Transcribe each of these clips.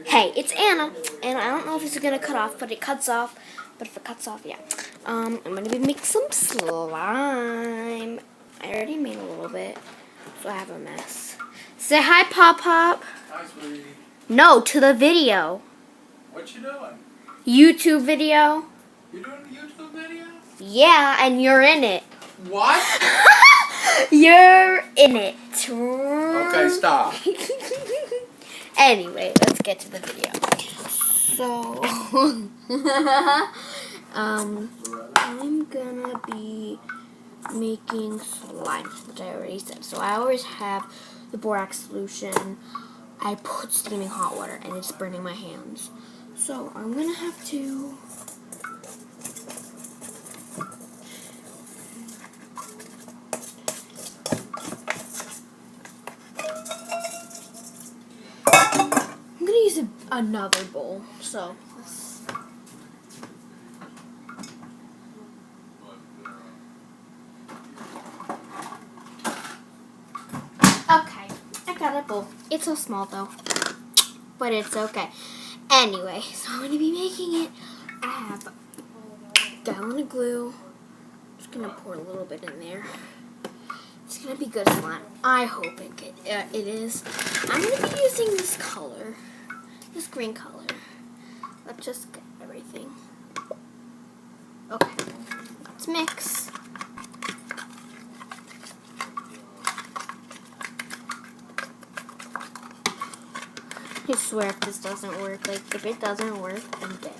Hey, it's Anna, and I don't know if it's gonna cut off, but it cuts off. But if it cuts off, yeah. I'm gonna be making some slime. I already made a little bit, so I have a mess. Say hi, Pop Pop. Hi, sweetie. No, to the video. What you doing? YouTube video. You doing a YouTube video? Yeah, and you're in it. What? You're in it. Okay, stop. Anyway, let's get to the video. So, I'm gonna be making slime, which I already said. So I always have the borax solution. I put steaming hot water, and it's burning my hands. So I'm gonna have to. I'm gonna use another bowl. So let's. Okay, I got a bowl. It's so small though, but it's okay. Anyway, so I'm going to be making it. I have a gallon of glue. I'm just going to pour a little bit in there. It's going to be good slime. I hope it is. I'm going to be using this color, this green color. Let's just get everything. Okay, let's mix. I swear if this doesn't work, like if it doesn't work, I'm dead.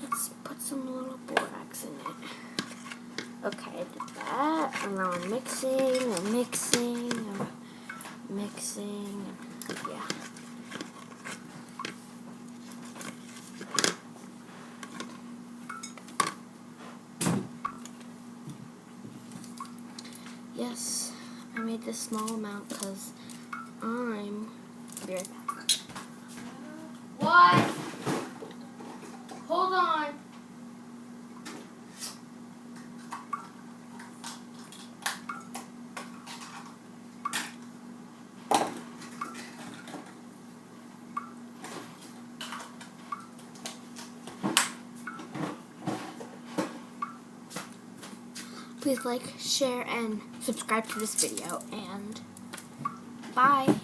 Let's put some little borax in it. Okay, I did that, and now I'm mixing, yeah. Yes, I made this small amount because I'm be right back. What? Hold on. Please like, share, and subscribe to this video, and bye.